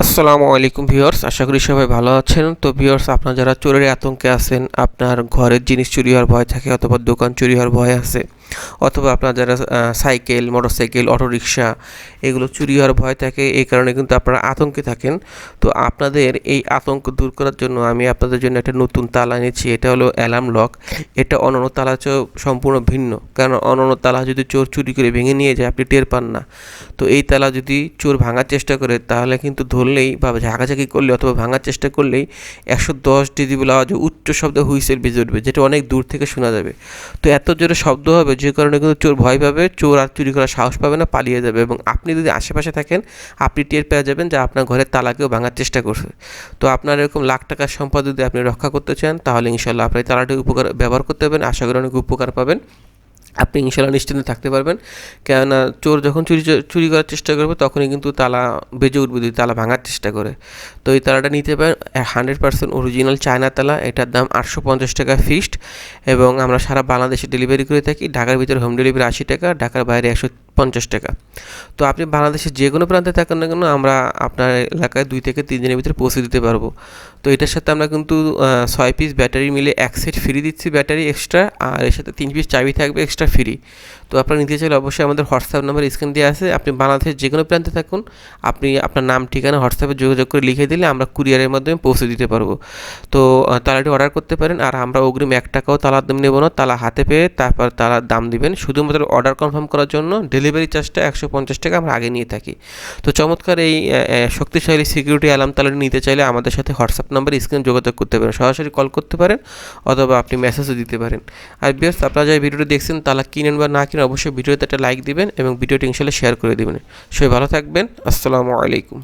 আসসালামু আলাইকুম ভিউয়ার্স, আশা করি সবাই ভালো আছেন। তো ভিউয়ার্স, আপনারা যারা চোরের আতঙ্কে আছেন, আপনার ঘরের জিনিস চুরি হওয়ার ভয় থাকে অথবা দোকান চুরি হওয়ার ভয় আছে, অথবা আপনার যারা সাইকেল, মোটরসাইকেল, অটোরিকশা এগুলো চুরি হওয়ার ভয় থাকে, এই কারণে কিন্তু আপনারা আতঙ্কে থাকেন। তো আপনাদের এই আতঙ্ক দূর করার জন্য আমি আপনাদের জন্য একটা নতুন তালা এনেছি। এটা হলো অ্যালার্ম লক। এটা অন্যান্য তালা চেয়েও সম্পূর্ণ ভিন্ন, কারণ অন্যান্য তালা যদি চোর চুরি করে ভেঙে নিয়ে যায় আপনি টের পান না। তো এই তালা যদি চোর ভাঙার চেষ্টা করে তাহলে কিন্তু ধরলেই বা ঝাঁকাঝাঁকি করলে অথবা ভাঙার চেষ্টা করলেই 110 ডেসিবেল আওয়াজে উচ্চ শব্দে হুইসেল বেজে উঠবে, যেটা অনেক দূর থেকে শোনা যাবে। তো এত জোরে শব্দ হবে যে কারণে কিন্তু চোর ভয় পাবে, চোর আর চুরি করার সাহস পাবে না, পালিয়ে যাবে। এবং আপনি যদি আশেপাশে থাকেন আপনি টের পেয়ে যাবেন যে আপনার ঘরের তালাকেও ভাঙার চেষ্টা করছে। তো আপনার এরকম লাখ টাকার সম্পদ যদি আপনি রক্ষা করতে চান তাহলে ইনশাল্লাহ আপনি তালাটি ব্যবহার করতে পারবেন। আশা করি অনেক উপকার পাবেন, আপনি ইনশাল্লাহ নিশ্চিন্তে থাকতে পারবেন। কেননা চোর যখন চুরি করার চেষ্টা করবে তখনই কিন্তু তালা বেজে উঠবে যদি তালা ভাঙার চেষ্টা করে। তো এই তালাটা নিতে পারেন, 100% অরিজিনাল চায়না তালা। এটার দাম 850 টাকা ফিক্সড, এবং আমরা সারা বাংলাদেশে ডেলিভারি করে থাকি। ঢাকার ভিতরে হোম ডেলিভারি 80 টাকা, ঢাকার বাইরে 150 টাকা। তো আপনি বাংলাদেশের যে কোনো প্রান্তে থাকেন না কেন আমরা আপনার এলাকায় 2 থেকে 3 দিনের ভিতরে পৌঁছে দিতে পারবো। তো এটার সাথে আমরা কিন্তু 6 পিস ব্যাটারি মিলে 1 সেট ফ্রি দিচ্ছি, ব্যাটারি এক্সট্রা, আর এর সাথে 3 পিস চাবি থাকবে এক্সট্রা ফ্রি। তো আপনারা নিতে চাইলে অবশ্যই আমাদের হোয়াটসঅ্যাপ নাম্বার স্ক্রিন দেওয়া আছে। আপনি বাংলাদেশের যে কোনো প্রান্তে থাকুন, আপনি আপনার নাম ঠিকানা হোয়াটসঅ্যাপে যোগাযোগ করে লিখে দিলে আমরা কুরিয়ারের মাধ্যমে পৌঁছে দিতে পারবো। তো তালাটি অর্ডার করতে পারেন, আর আমরা অগ্রিম 1 টাকাও তালার দাম নেব না। তালা হাতে পেয়ে তারপর তালার দাম দিবেন। শুধুমাত্র অর্ডার কনফার্ম করার জন্য ডেলিভারি চার্জটা 150 টাকা আমরা আগে নিয়ে থাকি। তো চমৎকার এই শক্তিশালী সিকিউরিটি অ্যালার্ম তালাটি নিতে চাইলে আমাদের সাথে হোয়াটসঅ্যাপ নাম্বার স্ক্রিনে যোগাযোগ করতে পারেন, সরাসরি কল করতে পারেন অথবা আপনি মেসেজও দিতে পারেন। আর ভিউয়ার্স, আপনারা যারা ভিডিওটি দেখছেন তালা কিনেন বা না কিনেন অবশ্যই ভিডিওতে একটা লাইক দিবেন এবং ভিডিওটি ইনশাআল্লাহ শেয়ার করে দিবেন। সবাই ভালো থাকবেন। আসসালামু আলাইকুম।